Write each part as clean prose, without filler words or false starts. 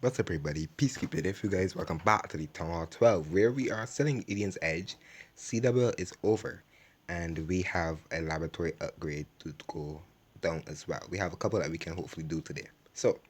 What's up, everybody? Peacekeeping. If you guys, welcome back to the Th12, where we are selling Alien's Edge. CW is over, and we have a laboratory upgrade to go down as well. We have a couple that we can hopefully do today. So,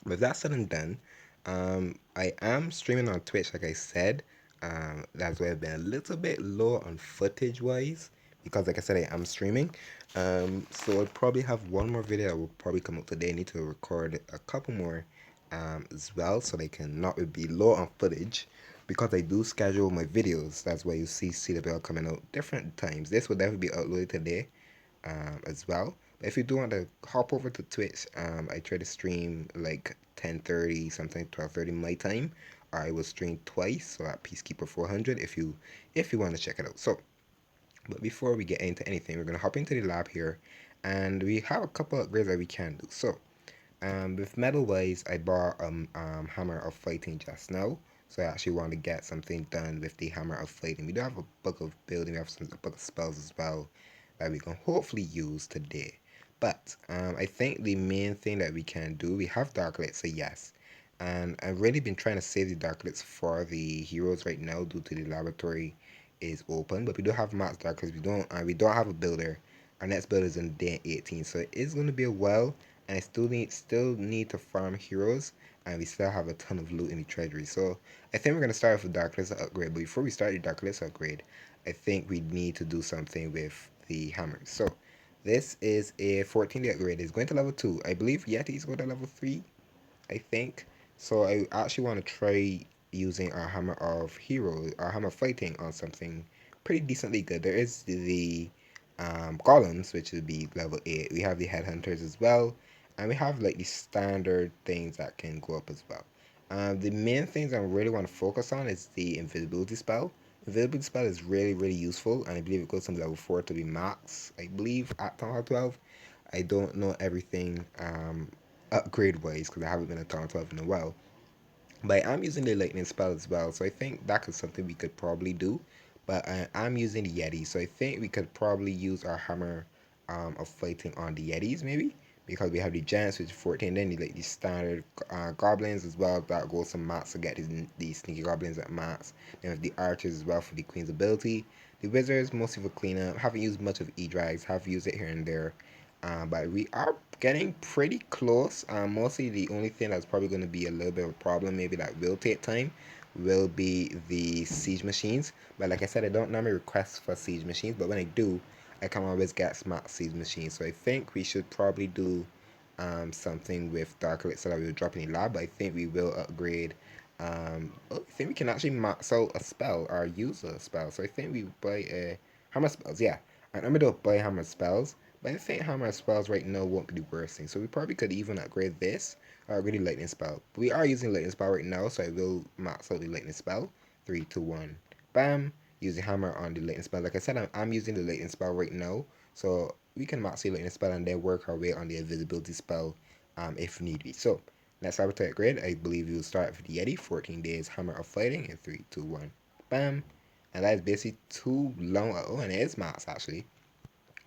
with that said and done, I am streaming on Twitch, like I said. That's why I've been a little bit low on footage wise because, like I said, I am streaming. So I'll probably have one more video that will probably come up today. I need to record a couple more as well so they can not be low on footage because I do schedule my videos. That's why you see CWL coming out different times. This will definitely be uploaded today as well. But if you do want to hop over to Twitch, I try to stream like 10:30, sometimes 12:30 my time. Or I will stream twice, so at Peacekeeper 400 if you want to check it out. So, but before we get into anything, we're gonna hop into the lab here, and we have a couple of upgrades that we can do. So, with metal wise, I bought hammer of fighting just now. So I actually want to get something done with the hammer of fighting. We do have a book of building, we have a book of spells as well that we can hopefully use today. But I think the main thing that we can do, we have darklets, so yes. And I've really been trying to save the darklets for the heroes right now due to the laboratory is open. But we do have max darklets. We don't have a builder. Our next build is in day 18, so it is going to be a while. And I still need to farm heroes, and we still have a ton of loot in the treasury. So I think we're going to start with the darklets upgrade. But before we start the darklets upgrade, I think we need to do something with the hammers. So this is a 14-day upgrade. It's going to level 2. I believe Yeti's go to level 3, I think. So I actually want to try using our hammer of heroes, our hammer fighting on something pretty decently good. There is the golems, which would be level 8. We have the headhunters as well, and we have like the standard things that can go up as well. The main things I really want to focus on is the invisibility spell. Invisibility spell is really useful, and I believe it goes from level 4 to be max. I believe at Town Hall 12. I don't know everything upgrade wise because I haven't been at Town 12 in a while. But I'm using the lightning spell as well, so I think that is something we could probably do. But I'm using the Yeti, so I think we could probably use our hammer of fighting on the Yetis maybe because we have the giants which is 14, then the, like the standard goblins as well that goes to max to get these sneaky goblins at max. Then we have the archers as well for the queen's ability. The wizards mostly for cleanup. Haven't used much of E-Drags, have used it here and there. But we are getting pretty close. Mostly the only thing that's probably going to be a little bit of a problem, maybe that will take time, will be the siege machines. But like I said, I don't normally request for siege machines, but when I do, I can always get smart siege machines. So I think we should probably do something with Dark Elixir so that we will drop in the lab. But I think we will upgrade. I think we can actually max out a spell or use a spell. So I think we buy a hammer spells. Yeah, I remember to buy hammer spells. But I think hammer spells right now won't be the worst thing. So we probably could even upgrade this or upgrade the lightning spell. But we are using lightning spell right now, so I will max out the lightning spell. 3, 2, 1. Bam. Use the hammer on the lightning spell. Like I said, I'm using the lightning spell right now. So we can max the lightning spell and then work our way on the invisibility spell if need be. So next laboratory upgrade, I believe we will start with the Yeti. 14 days hammer of fighting in 3, 2, 1. Bam. And that is basically too long. Oh, and it is max actually.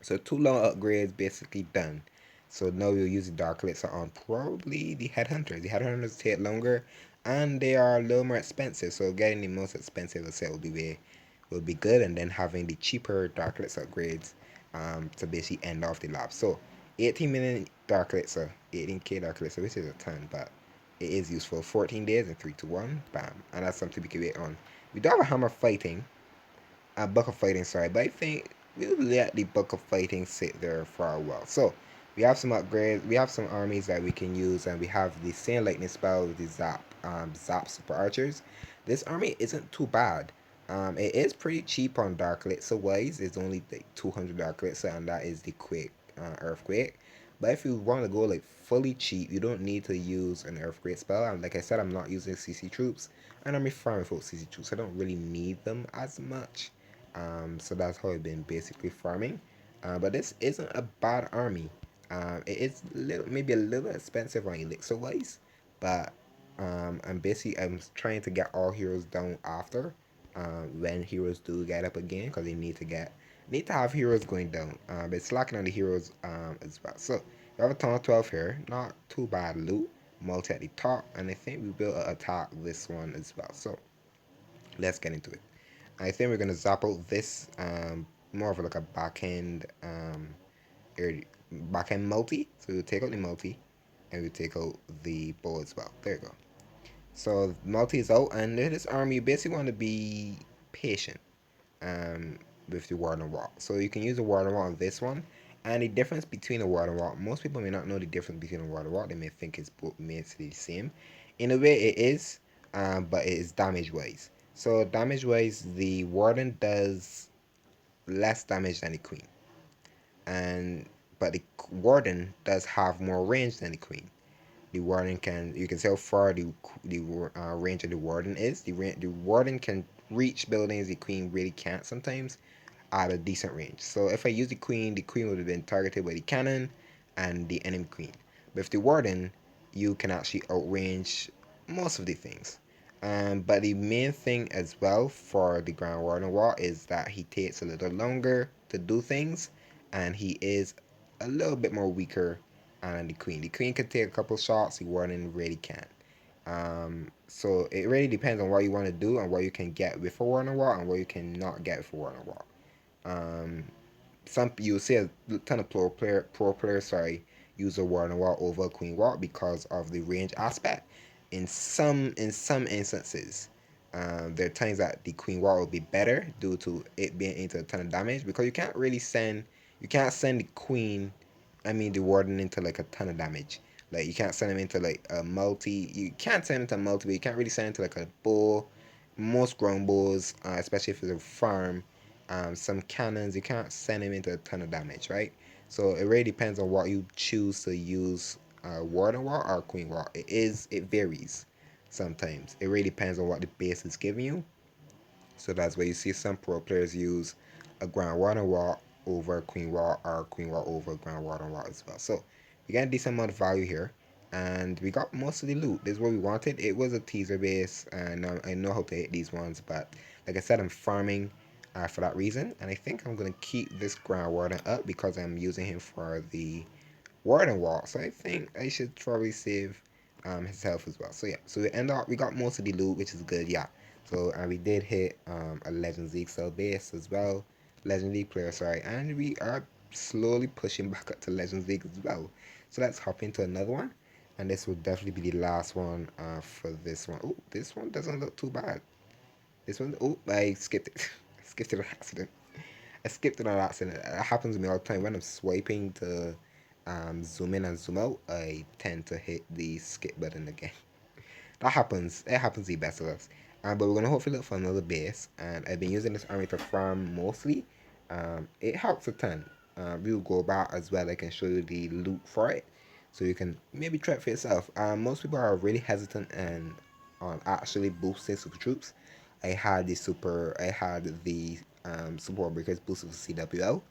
So 2 long upgrades basically done. So now we'll use the Dark Elixir on probably the Headhunters. The Headhunters take longer and they are a little more expensive. So getting the most expensive set will be good, and then having the cheaper Dark Elixir upgrades to basically end off the lab. So 18 million Dark Elixir, 18k Dark Elixir, which is a ton, but it is useful. 14 days and 3 to 1, bam. And that's something we can wait on. We do have a hammer fighting, a book of fighting, sorry, but I think we'll let the book of fighting sit there for a while. So we have some upgrades, we have some armies that we can use, and we have the same lightning spell with the zap super archers. This army isn't too bad. It is pretty cheap on dark elixir wise. It's only like 200 dark elixir, and that is the quick earthquake. But if you want to go like fully cheap, you don't need to use an earthquake spell. And like I said, I'm not using CC troops, and I'm farming for CC troops. I don't really need them as much. So that's how I've been basically farming. But this isn't a bad army. It is maybe a little expensive on elixir wise, but I'm trying to get all heroes down after when heroes do get up again because they need to have heroes going down. But it's slacking on the heroes as well. So we have a ton of 12 here, not too bad loot. multi at the top, and I think we will attack this one as well. So let's get into it. I think we're gonna zap out this more of like a er, back end multi. So we'll take out the multi, and we take out the bow as well. There you go. So multi is out, and in this army, you basically want to be patient um, with the ward and walk. So you can use the ward and walk on this one. And the difference between a ward and walk, most people may not know the difference between a ward and walk. They may think it's both basically the same. In a way, it is, but it is damage wise. So damage wise, the warden does less damage than the queen, and but the warden does have more range than the queen. The warden can, you can see how far the range of the warden is. The warden can reach buildings the queen really can't sometimes at a decent range. So if I use the queen would have been targeted by the cannon and the enemy queen. But with the warden, you can actually outrange most of the things. But the main thing as well for the Grand Warden Wall is that he takes a little longer to do things, and he is a little bit more weaker than the queen. The queen can take a couple shots, the warden really can't. So it really depends on what you want to do and what you can get with a warden wall and what you cannot get with a warden wall. Um, some you'll see a ton of pro players, sorry, use a warden wall over a queen wall because of the range aspect. In some instances, there are times that the queen wall will be better due to it being into a ton of damage because you can't send the queen, I mean the warden into like a ton of damage. Like you can't send him into like a multi. You can't send him into a multi, but you can't really send him into like a bull. Most ground bulls, especially if it's a farm, some cannons, you can't send him into a ton of damage, right? So it really depends on what you choose to use, warden wall or queen wall. It varies sometimes. It really depends on what the base is giving you. So that's why you see some pro players use a Grand Water Wall over Queen Wall or Queen Wall over Grand Water Wall as well. So we got a decent amount of value here. And we got most of the loot. This is what we wanted. It was a teaser base, and I know how to hit these ones. But like I said, I'm farming for that reason. And I think I'm going to keep this Grand Warden up because I'm using him for the Warden Wall. So I think I should probably save his health as well. So yeah, so we got most of the loot, which is good. Yeah. So we did hit a Legends League cell base as well, Legends League player, sorry, and we are slowly pushing back up to Legends League as well. So let's hop into another one, and this will definitely be the last one for this one. Oh, this one doesn't look too bad. This one, oh, I skipped it. I skipped it on accident. I skipped it on accident. It happens to me all the time when I'm swiping to zoom in and zoom out. I tend to hit the skip button again. That happens. It happens to the best of us. But we're gonna hopefully look for another base. And I've been using this army to farm mostly. It helps a ton. We'll go back as well. I can show you the loot for it, so you can maybe try it for yourself. Most people are really hesitant and on actually boosting super troops. I had the super war breakers boosted for CWL,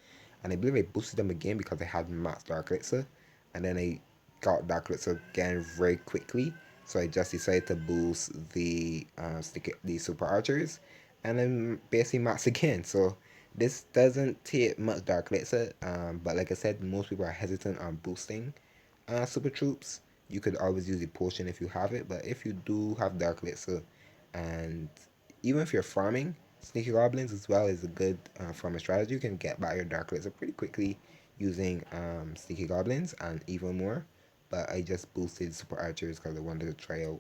and I believe I boosted them again because I had max dark elixir, and then I got dark elixir again very quickly. So I just decided to boost the super archers, and then basically max again. So this doesn't take much dark elixir, but like I said, most people are hesitant on boosting super troops. You could always use the potion if you have it, but if you do have dark elixir, and even if you're farming, sneaky goblins as well is a good farming strategy. You can get by your dark elixir pretty quickly using sneaky goblins and even more. But I just boosted super archers because I wanted to try out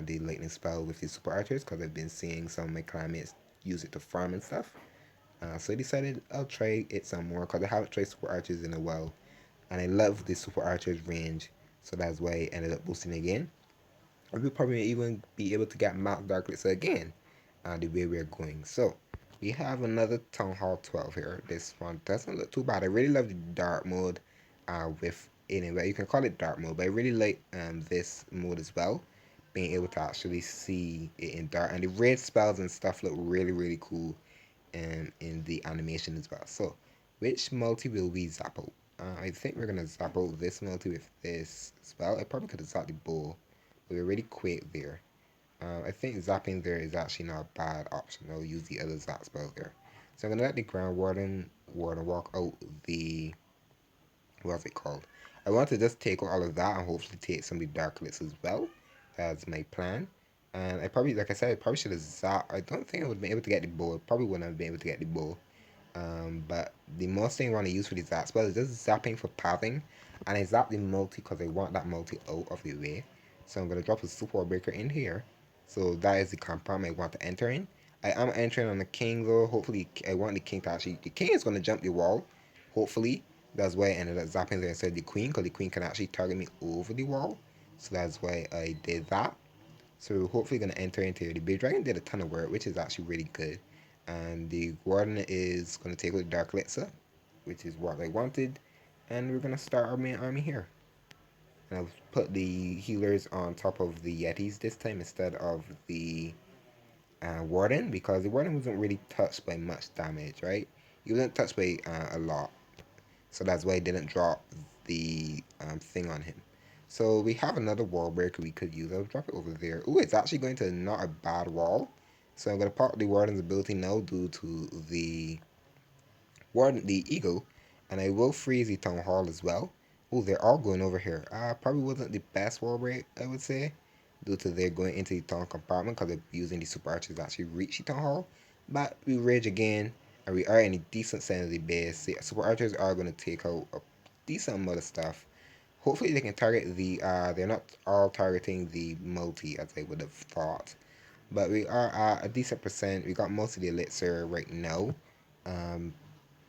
the lightning spell with the super archers because I've been seeing some of my clanmates use it to farm and stuff. So I decided I'll try it some more because I haven't tried super archers in a while, and I love the super archers range. So that's why I ended up boosting again. And we'll probably even be able to get Mount Dark Elixir again, the way we're going. So we have another Town Hall 12 here. This one doesn't look too bad. I really love the dark mode with anyway. You can call it dark mode, but I really like this mode as well. Being able to actually see it in dark, and the red spells and stuff look really really cool in the animation as well. So which multi will we zap out? I think we're gonna zap out this multi with this as well. I probably could have zapped the bull, but we're really quick there. I think zapping there is actually not a bad option. I'll use the other zap spell there. So I'm gonna let the Grand Warden walk out the, what's it called? I want to just take all of that and hopefully take some of the dark lists as well. That's my plan. And I probably, like I said, I probably should have zapped. I don't think I would be able to get the bow. I probably wouldn't have been able to get the bow. But the most thing I want to use for the zap spell is just zapping for pathing. And I zap the multi because I want that multi out of the way. So I'm going to drop a super breaker in here. So that is the compartment I want to enter in. I am entering on the king though. Hopefully, I want the king to actually. The king is going to jump the wall. Hopefully, that's why I ended up zapping there instead of the queen, because the queen can actually target me over the wall. So that's why I did that. So we're hopefully going to enter into here. The Big Dragon did a ton of work, which is actually really good. And the Warden is going to take with Dark Elixir, which is what I wanted. And we're going to start our main army here. And I've put the healers on top of the Yetis this time instead of the Warden, because the Warden wasn't really touched by much damage, right? He wasn't touched by a lot. So that's why I didn't drop the thing on him. So we have another wall breaker we could use. I'll drop it over there. Oh, it's actually going to not a bad wall. So I'm going to pop the Warden's ability now due to the Warden, the Eagle. And I will freeze the Town Hall as well. Oh, they're all going over here. Probably wasn't the best wall break, I would say, due to they're going into the town compartment because they're using the super archers to actually reach the Town Hall. But we rage again, and we are in a decent sanity base. The super archers are going to take out a decent amount of stuff. Hopefully they can target the, they're not all targeting the multi as I would have thought. But we are at a decent percent. We got most of the elixir right now. Um,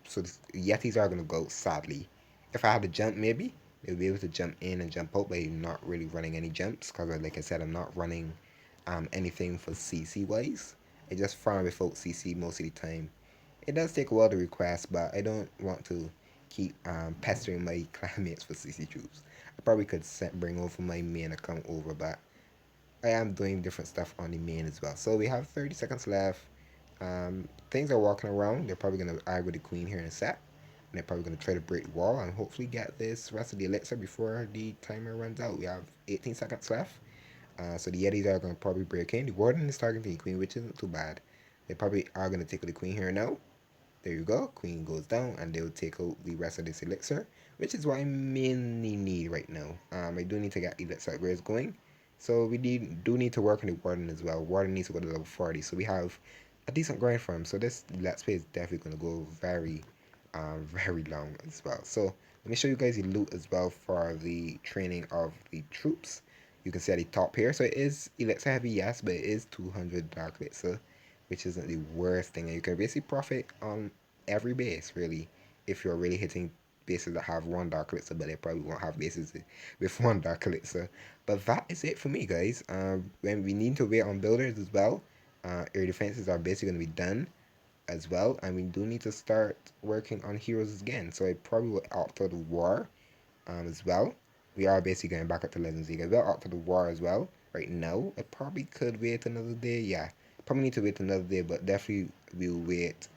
so the Yetis are going to go, sadly. If I had to jump, maybe, they'll be able to jump in and jump out, but I'm not really running any jumps. Because like I said, I'm not running anything for CC wise. I just farm without CC most of the time. It does take a while to request, but I don't want to keep pestering my clanmates for CC troops. I probably could bring over my main account over, but I am doing different stuff on the main as well. So we have 30 seconds left. Things are walking around. They're probably going to argue with the queen here in a sec. And they're probably going to try to break the wall and hopefully get this rest of the elixir before the timer runs out. We have 18 seconds left. So the Yetis are going to probably break in. The Warden is targeting the queen, which isn't too bad. They probably are going to take the queen here now. There you go. Queen goes down, and they'll take out the rest of this elixir, which is what I mainly need right now. I do need to get elixir upgrades going, so we do need to work on the Warden as well. Warden needs to go to level 40, so we have a decent grind for him. So this let's play is definitely going to go very, very long as well. So let me show you guys the loot as well for the training of the troops. You can see at the top here. So it is elixir heavy, yes, but it is 200 dark elixir, which isn't the worst thing. And you can basically profit on every base, really, if you're really hitting bases that have one dark elixir, but they probably won't have bases with one dark elixir. But that is it for me, guys. When we need to wait on builders as well, air defenses are basically going to be done as well, and we do need to start working on heroes again. So I probably will opt for the war as well. We are basically going back up to Legends League. I will opt for the war as well. Right now, I probably could wait another day. Yeah, probably need to wait another day, but definitely will wait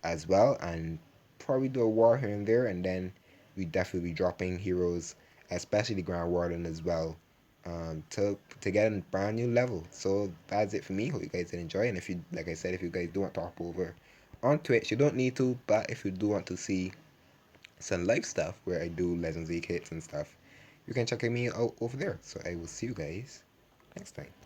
as well, and probably do a war here and there, and then we definitely be dropping heroes, especially the Grand Warden as well, to get a brand new level. So that's it for me. Hope you guys did enjoy, and if you, like I said, if you guys do want to hop over on Twitch, you don't need to, but if you do want to see some live stuff where I do Legends League hits and stuff, you can check me out over there. So I will see you guys next time.